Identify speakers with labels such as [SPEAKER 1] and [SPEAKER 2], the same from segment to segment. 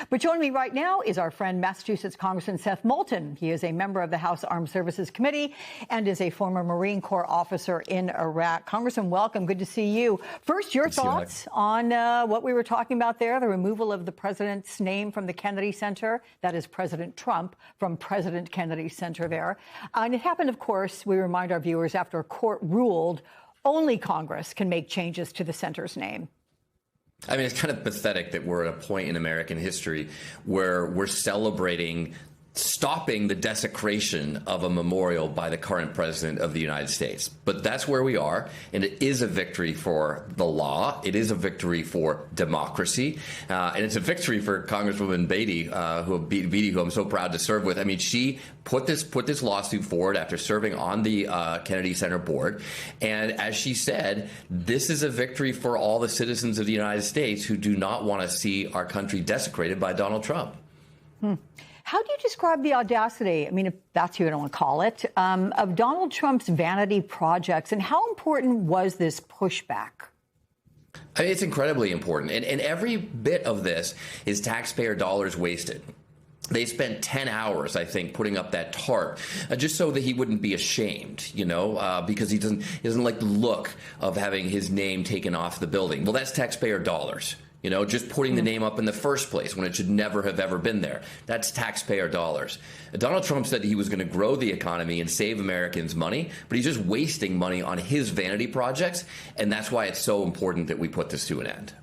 [SPEAKER 1] But joining me right now is our friend, Massachusetts Congressman Seth Moulton. He is a member of the House Armed Services Committee and is a former Marine Corps officer in Iraq. Congressman, welcome. Good to see you. First, your thoughts on what we were talking about there, the removal of the president's name from the Kennedy Center. That is President Trump from President Kennedy Center there. And it happened, of course, we remind our viewers, after a court ruled only Congress can make changes to the center's name.
[SPEAKER 2] I mean, it's kind of pathetic that we're at a point in American history where we're celebrating stopping the desecration of a memorial by the current president of the United States. But that's where we are, and it is a victory for the law. It is a victory for democracy, and it's a victory for Congresswoman Beatty, who I'm so proud to serve with. I mean, she put this lawsuit forward after serving on the Kennedy Center board, and as she said, this is a victory for all the citizens of the United States who do not want to see our country desecrated by Donald Trump.
[SPEAKER 1] How do you describe the audacity, I mean, if that's what you don't want to call it, of Donald Trump's vanity projects, and how important was this pushback?
[SPEAKER 2] I mean, it's incredibly important, and every bit of this is taxpayer dollars wasted. They spent 10 hours, I think, putting up that tarp just so that he wouldn't be ashamed, because he doesn't like the look of having his name taken off the building. Well, that's taxpayer dollars. Just putting the name up in the first place when it should never have ever been there. That's taxpayer dollars. Donald Trump said he was going to grow the economy and save Americans money, but he's just wasting money on his vanity projects, and that's why it's so important that we put this to an end.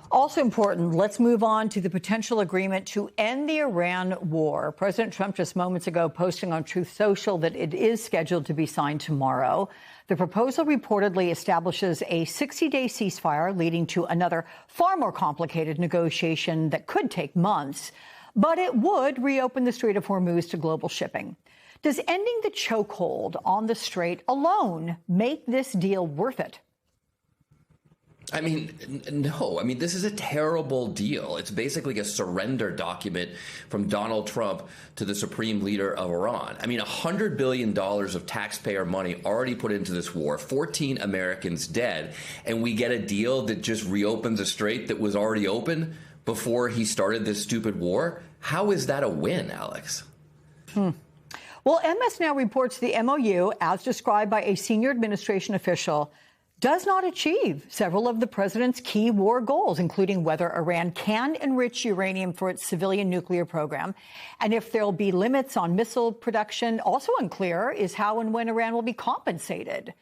[SPEAKER 1] Also important, let's move on to the potential agreement to end the Iran war. President Trump just moments ago posting on Truth Social that it is scheduled to be signed tomorrow. The proposal reportedly establishes a 60-day ceasefire, leading to another far more complicated negotiation that could take months. But it would reopen the Strait of Hormuz to global shipping. Does ending the chokehold on the strait alone make this deal worth it?
[SPEAKER 2] I mean, no. I mean, this is a terrible deal. It's basically a surrender document from Donald Trump to the supreme leader of Iran. I mean, $100 billion of taxpayer money already put into this war, 14 Americans dead, and we get a deal that just reopens a strait that was already open before he started this stupid war? How is that a win, Alex?
[SPEAKER 1] Well, MS Now reports the MOU, as described by a senior administration official, does not achieve several of the president's key war goals, including whether Iran can enrich uranium for its civilian nuclear program, and if there'll be limits on missile production. Also unclear is how and when Iran will be compensated.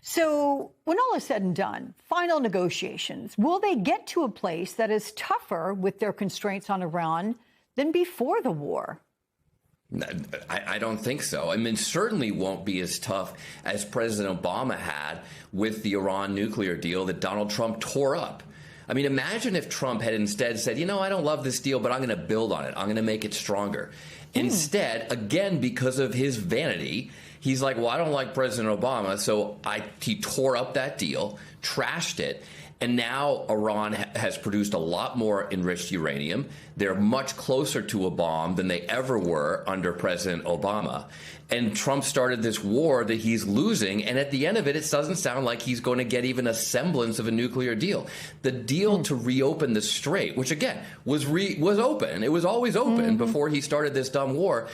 [SPEAKER 1] So when all is said and done, final negotiations, will they get to a place that is tougher with their constraints on Iran than before the war?
[SPEAKER 2] I don't think so. I mean, certainly won't be as tough as President Obama had with the Iran nuclear deal that Donald Trump tore up. I mean, imagine if Trump had instead said, I don't love this deal, but I'm going to build on it. I'm going to make it stronger. Instead, again, because of his vanity, he's like, well, I don't like President Obama. So he tore up that deal, trashed it. And now Iran has produced a lot more enriched uranium. They're much closer to a bomb than they ever were under President Obama. And Trump started this war that he's losing. And at the end of it, it doesn't sound like he's going to get even a semblance of a nuclear deal. The deal to reopen the strait, which again was open. It was always open before he started this dumb war.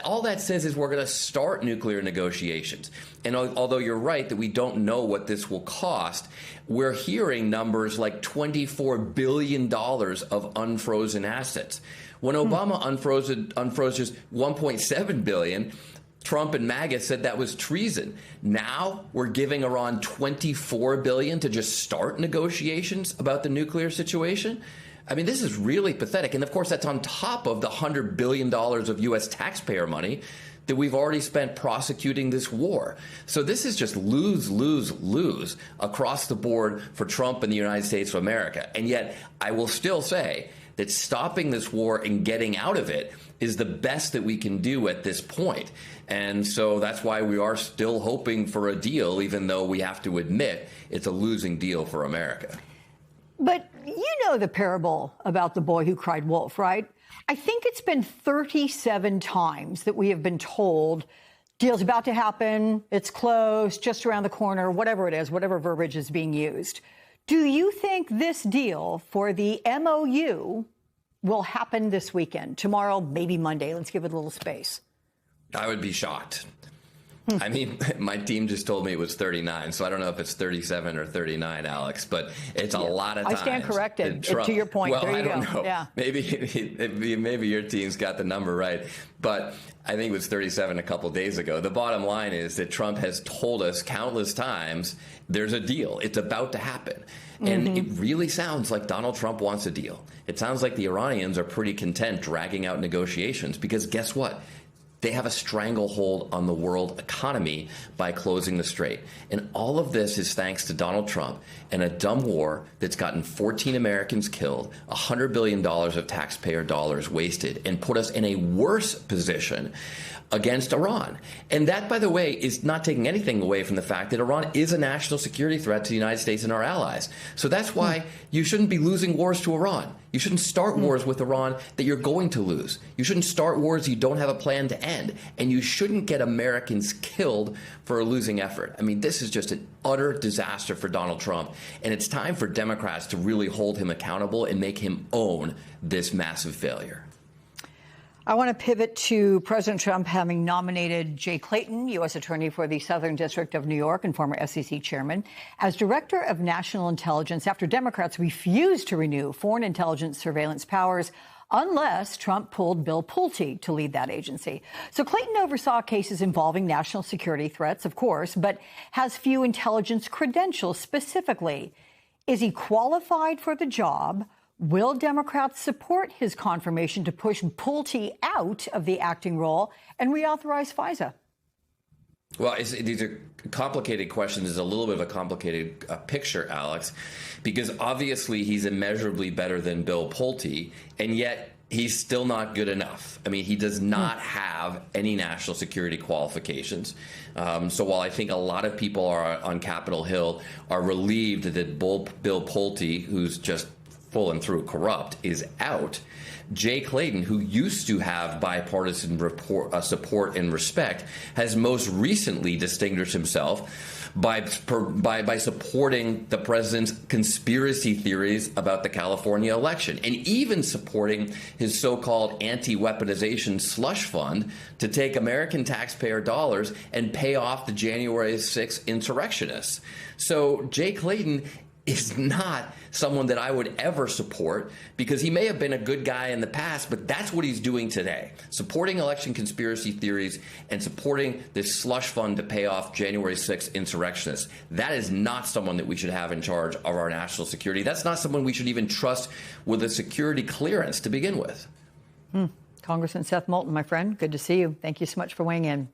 [SPEAKER 2] All that says is we're going to start nuclear negotiations. And although you're right that we don't know what this will cost, we're hearing numbers like $24 billion of unfrozen assets. When Obama unfroze just $1.7 billion, Trump and MAGA said that was treason. Now we're giving Iran $24 billion to just start negotiations about the nuclear situation. I mean, this is really pathetic. And of course, that's on top of the $100 billion of U.S. taxpayer money that we've already spent prosecuting this war. So this is just lose, lose, lose across the board for Trump and the United States of America. And yet I will still say that stopping this war and getting out of it is the best that we can do at this point. And so that's why we are still hoping for a deal, even though we have to admit it's a losing deal for America.
[SPEAKER 1] But you know the parable about the boy who cried wolf, right? I think it's been 37 times that we have been told deal's about to happen, it's close, just around the corner, whatever it is, whatever verbiage is being used. Do you think this deal for the MOU will happen this weekend? Tomorrow, maybe Monday. Let's give it a little space.
[SPEAKER 2] I would be shocked. I mean, my team just told me it was 39, so I don't know if it's 37 or 39, Alex, but it's a lot of time.
[SPEAKER 1] I stand corrected. To your point.
[SPEAKER 2] Well,
[SPEAKER 1] there you
[SPEAKER 2] I don't
[SPEAKER 1] go.
[SPEAKER 2] know.
[SPEAKER 1] Yeah.
[SPEAKER 2] Maybe your team's got the number right, but I think it was 37 a couple days ago. The bottom line is that Trump has told us countless times there's a deal. It's about to happen. And it really sounds like Donald Trump wants a deal. It sounds like the Iranians are pretty content dragging out negotiations because guess what? They have a stranglehold on the world economy by closing the strait. And all of this is thanks to Donald Trump and a dumb war that's gotten 14 Americans killed, $100 billion of taxpayer dollars wasted, and put us in a worse position against Iran. And that, by the way, is not taking anything away from the fact that Iran is a national security threat to the United States and our allies. So that's why you shouldn't be losing wars to Iran. You shouldn't start wars with Iran that you're going to lose. You shouldn't start wars you don't have a plan to end. And you shouldn't get Americans killed for a losing effort. I mean, this is just an utter disaster for Donald Trump. And it's time for Democrats to really hold him accountable and make him own this massive failure.
[SPEAKER 1] I want to pivot to President Trump having nominated Jay Clayton, U.S. Attorney for the Southern District of New York and former SEC chairman, as Director of National Intelligence after Democrats refused to renew foreign intelligence surveillance powers unless Trump pulled Bill Pulte to lead that agency. So Clayton oversaw cases involving national security threats, of course, but has few intelligence credentials specifically. Is he qualified for the job? Will Democrats support his confirmation to push Pulte out of the acting role and reauthorize FISA?
[SPEAKER 2] Well, these are complicated questions. It's a little bit of a complicated picture, Alex, because obviously he's immeasurably better than Bill Pulte, and yet he's still not good enough. I mean, he does not have any national security qualifications. So while I think a lot of people on Capitol Hill are relieved that Bill Pulte, who's just full and through corrupt, is out, Jay Clayton, who used to have bipartisan support and respect, has most recently distinguished himself by supporting the president's conspiracy theories about the California election, and even supporting his so-called anti-weaponization slush fund to take American taxpayer dollars and pay off the January 6th insurrectionists. So Jay Clayton is not someone that I would ever support, because he may have been a good guy in the past, but that's what he's doing today, supporting election conspiracy theories and supporting this slush fund to pay off January 6th insurrectionists. That is not someone that we should have in charge of our national security. That's not someone we should even trust with a security clearance to begin with.
[SPEAKER 1] Congressman Seth Moulton, my friend, good to see you. Thank you so much for weighing in.